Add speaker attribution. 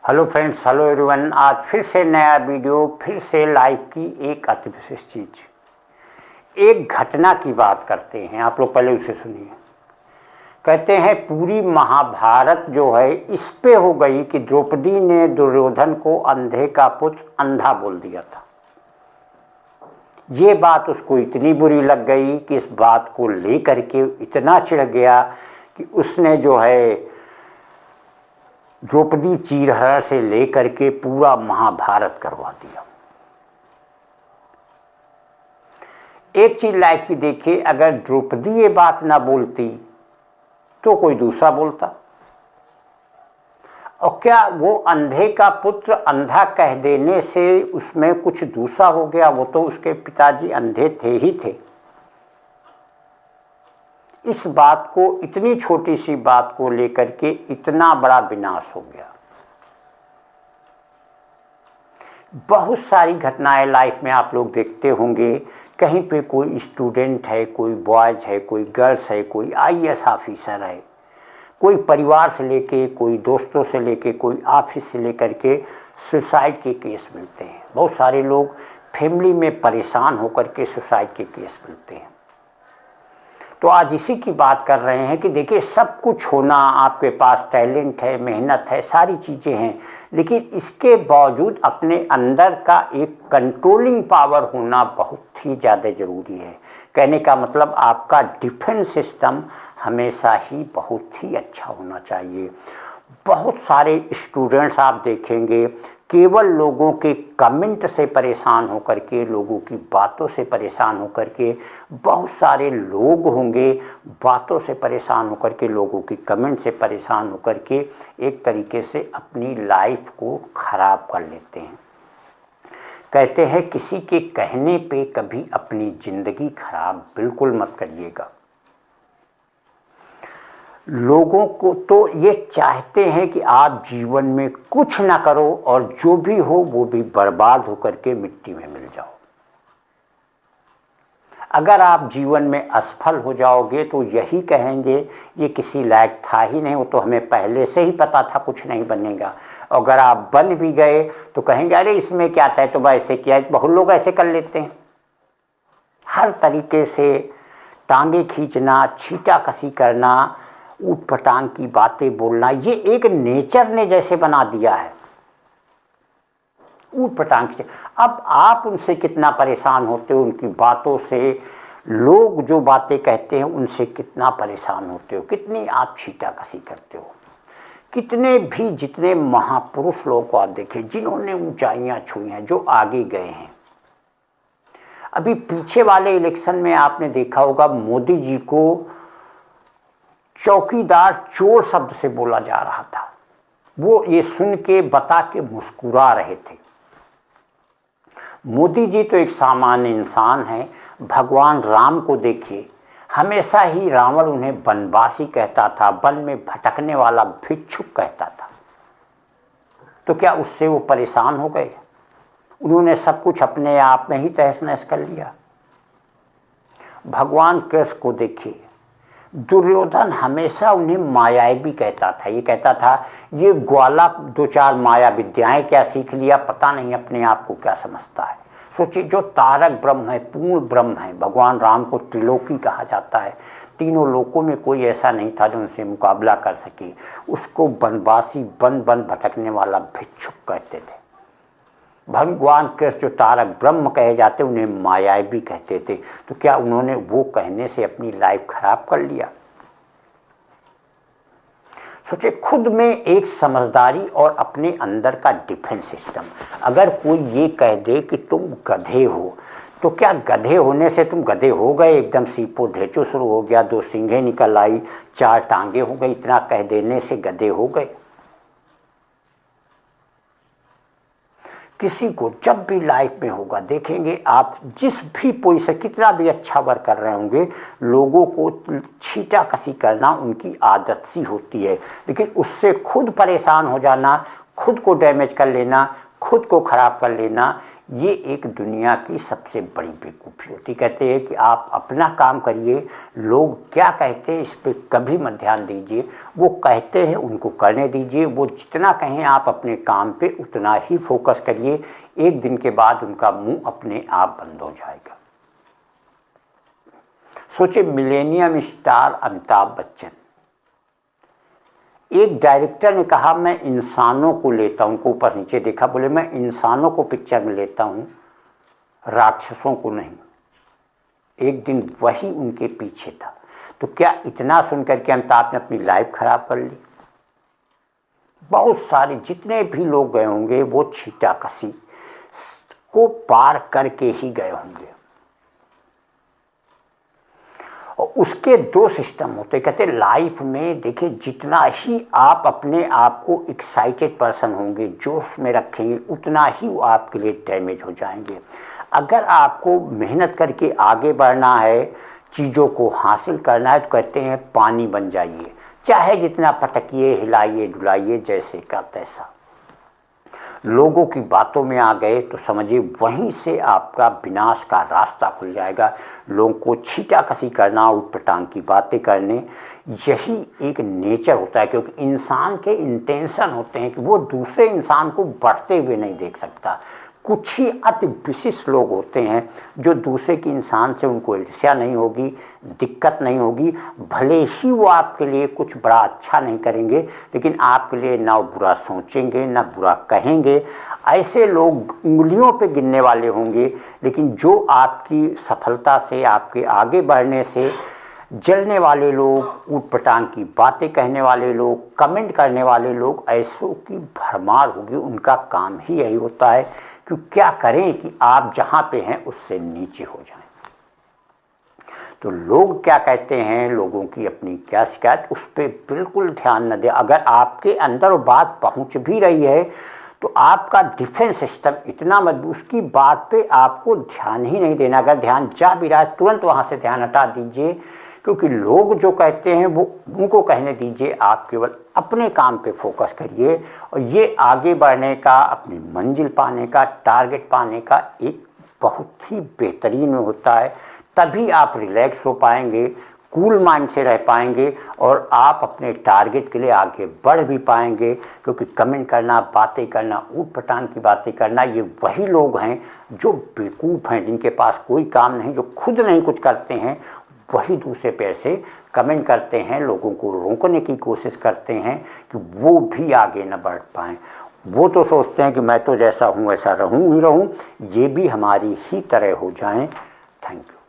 Speaker 1: Hello friends, hello everyone. आज फिर से नया वीडियो, फिर से लाइफ की एक अति विशेष चीज, एक घटना की बात करते हैं। आप लोग पहले उसे सुनिए। कहते हैं पूरी महाभारत जो है इस पे हो गई कि द्रौपदी ने दुर्योधन को अंधे का पुत्र अंधा बोल दिया था। ये बात उसको इतनी बुरी लग गई कि इस बात को लेकर के इतना चिढ़ गया कि उसने जो है द्रौपदी चीरहरण से लेकर के पूरा महाभारत करवा दिया। एक चीज लाइफ की देखिए, अगर द्रौपदी ये बात ना बोलती तो कोई दूसरा बोलता। और क्या वो अंधे का पुत्र अंधा कह देने से उसमें कुछ दूसरा हो गया? वो तो उसके पिताजी अंधे थे ही थे। इस बात को, इतनी छोटी सी बात को लेकर के इतना बड़ा विनाश हो गया। बहुत सारी घटनाएं लाइफ में आप लोग देखते होंगे। कहीं पे कोई स्टूडेंट है, कोई बॉयज है, कोई गर्ल्स है, कोई आईएएस ऑफिसर है, कोई परिवार से लेके, कोई दोस्तों से लेके, कोई ऑफिस से लेकर के सुसाइड के केस मिलते हैं। बहुत सारे लोग फैमिली में परेशान होकर के सुसाइड के केस मिलते हैं। तो आज इसी की बात कर रहे हैं कि देखिए, सब कुछ होना, आपके पास टैलेंट है, मेहनत है, सारी चीज़ें हैं, लेकिन इसके बावजूद अपने अंदर का एक कंट्रोलिंग पावर होना बहुत ही ज़्यादा ज़रूरी है। कहने का मतलब आपका डिफेंस सिस्टम हमेशा ही बहुत ही अच्छा होना चाहिए। बहुत सारे स्टूडेंट्स आप देखेंगे केवल लोगों के कमेंट से परेशान होकर के, लोगों की बातों से परेशान होकर के, बहुत सारे लोग होंगे बातों से परेशान होकर के, लोगों की कमेंट से परेशान होकर के एक तरीके से अपनी लाइफ को खराब कर लेते हैं। कहते हैं किसी के कहने पे कभी अपनी ज़िंदगी खराब बिल्कुल मत करिएगा। लोगों को तो ये चाहते हैं कि आप जीवन में कुछ ना करो और जो भी हो वो भी बर्बाद होकर के मिट्टी में मिल जाओ। अगर आप जीवन में असफल हो जाओगे तो यही कहेंगे ये किसी लायक था ही नहीं, वो तो हमें पहले से ही पता था कुछ नहीं बनेगा। अगर आप बन भी गए तो कहेंगे अरे इसमें क्या था, तो ऐसे किया। बहुत लोग ऐसे कर लेते हैं। हर तरीके से टांगे खींचना, छींटाकशी करना, ऊट पटांग की बातें बोलना, ये एक नेचर ने जैसे बना दिया है। ऊट पटांग से अब आप उनसे कितना परेशान होते हो, उनकी बातों से, लोग जो बातें कहते हैं उनसे कितना परेशान होते हो, कितनी आप छींटाकशी करते हो। कितने भी जितने महापुरुष लोगों को आप देखें जिन्होंने ऊंचाइयां छुई हैं, जो आगे गए हैं। अभी पीछे वाले इलेक्शन में आपने देखा होगा मोदी जी को चौकीदार चोर शब्द से बोला जा रहा था। वो ये सुन के बता के मुस्कुरा रहे थे। मोदी जी तो एक सामान्य इंसान है। भगवान राम को देखिए, हमेशा ही रावण उन्हें वनवासी कहता था, वन में भटकने वाला भिक्षुक कहता था। तो क्या उससे वो परेशान हो गए? उन्होंने सब कुछ अपने आप में ही तहस नहस कर लिया। भगवान कृष्ण को देखिए, दुर्योधन हमेशा उन्हें मायावी कहता था। ये कहता था ये ग्वाला दो चार माया विद्याएं क्या सीख लिया, पता नहीं अपने आप को क्या समझता है। सोचिए, जो तारक ब्रह्म है, पूर्ण ब्रह्म है, भगवान राम को त्रिलोकी कहा जाता है। तीनों लोकों में कोई ऐसा नहीं था जो उनसे मुकाबला कर सके। उसको वनवासी, वन वन भटकने वाला भिक्षुक कहते थे। भगवान कृष्ण जो तारक ब्रह्म कहे जाते उन्हें मायावी कहते थे। तो क्या उन्होंने वो कहने से अपनी लाइफ खराब कर लिया? सोचे, खुद में एक समझदारी और अपने अंदर का डिफेंस सिस्टम। अगर कोई ये कह दे कि तुम गधे हो, तो क्या गधे होने से तुम गधे हो गए? एकदम सीपो ढेचो शुरू हो गया, दो सींगें निकल आई, चार टांगे हो गई, इतना कह देने से गधे हो गए? किसी को जब भी लाइफ में होगा, देखेंगे आप जिस भी पोजीशन, कितना भी अच्छा वर्क कर रहे होंगे, लोगों को छींटाकशी करना उनकी आदत सी होती है। लेकिन उससे खुद परेशान हो जाना, खुद को डैमेज कर लेना, खुद को खराब कर लेना, ये एक दुनिया की सबसे बड़ी बेवकूफ़ी होती। कहते हैं कि आप अपना काम करिए, लोग क्या कहते हैं इस पर कभी मत ध्यान दीजिए, वो कहते हैं उनको करने दीजिए, वो जितना कहें आप अपने काम पे उतना ही फोकस करिए। एक दिन के बाद उनका मुंह अपने आप बंद हो जाएगा। सोचिए, मिलेनियम स्टार अमिताभ बच्चन, एक डायरेक्टर ने कहा मैं इंसानों को लेता हूं, उनको ऊपर नीचे देखा, बोले मैं इंसानों को पिक्चर में लेता हूं, राक्षसों को नहीं। एक दिन वही उनके पीछे था। तो क्या इतना सुनकर के अमिताभ ने अपनी लाइफ खराब कर ली? बहुत सारे जितने भी लोग गए होंगे वो छीटाकशी को पार करके ही गए होंगे। और उसके दो सिस्टम होते, कहते लाइफ में देखिए, जितना ही आप अपने आप को एक्साइटेड पर्सन होंगे, जोश में रखेंगे, उतना ही वो आपके लिए डैमेज हो जाएंगे। अगर आपको मेहनत करके आगे बढ़ना है, चीज़ों को हासिल करना है, तो कहते हैं पानी बन जाइए, चाहे जितना पटकिए, हिलाइए डुलाइए, जैसे का तैसा। लोगों की बातों में आ गए तो समझिए वहीं से आपका विनाश का रास्ता खुल जाएगा। लोगों को छीटाकशी करना, उटपटांग की बातें करने, यही एक नेचर होता है। क्योंकि इंसान के इंटेंशन होते हैं कि वो दूसरे इंसान को बढ़ते हुए नहीं देख सकता। कुछ ही अति विशिष्ट लोग होते हैं जो दूसरे के इंसान से उनको ईर्ष्या नहीं होगी, दिक्कत नहीं होगी, भले ही वो आपके लिए कुछ बड़ा अच्छा नहीं करेंगे, लेकिन आपके लिए ना बुरा सोचेंगे ना बुरा कहेंगे। ऐसे लोग उंगलियों पे गिनने वाले होंगे, लेकिन जो आपकी सफलता से, आपके आगे बढ़ने से जलने वाले लोग, ऊटपटांग की बातें कहने वाले लोग, कमेंट करने वाले लोग, ऐसों की भरमार होगी। उनका काम ही यही होता है कि क्या करें कि आप जहाँ पे हैं उससे नीचे हो जाएं। तो लोग क्या कहते हैं, लोगों की अपनी क्या शिकायत, उस पर बिल्कुल ध्यान न दें। अगर आपके अंदर वो बात पहुँच भी रही है तो आपका डिफेंस सिस्टम इतना मजबूत, उसकी बात पे आपको ध्यान ही नहीं देना। अगर ध्यान जा भी रहा है तुरंत वहाँ से ध्यान हटा दीजिए, क्योंकि लोग जो कहते हैं वो उनको कहने दीजिए, आप केवल अपने काम पे फोकस करिए। और ये आगे बढ़ने का, अपनी मंजिल पाने का, टारगेट पाने का एक बहुत ही बेहतरीन होता है। तभी आप रिलैक्स हो पाएंगे, कूल माइंड से रह पाएंगे और आप अपने टारगेट के लिए आगे बढ़ भी पाएंगे। क्योंकि कमेंट करना, बातें करना, ऊटपटांग की बातें करना, ये वही लोग हैं जो बेवकूफ़ हैं, जिनके पास कोई काम नहीं, जो खुद नहीं कुछ करते हैं, वही दूसरे पे ऐसे कमेंट करते हैं, लोगों को रोकने की कोशिश करते हैं कि वो भी आगे न बढ़ पाएँ। वो तो सोचते हैं कि मैं तो जैसा हूँ वैसा रहूँ ही रहूँ, ये भी हमारी ही तरह हो जाएं। Thank you.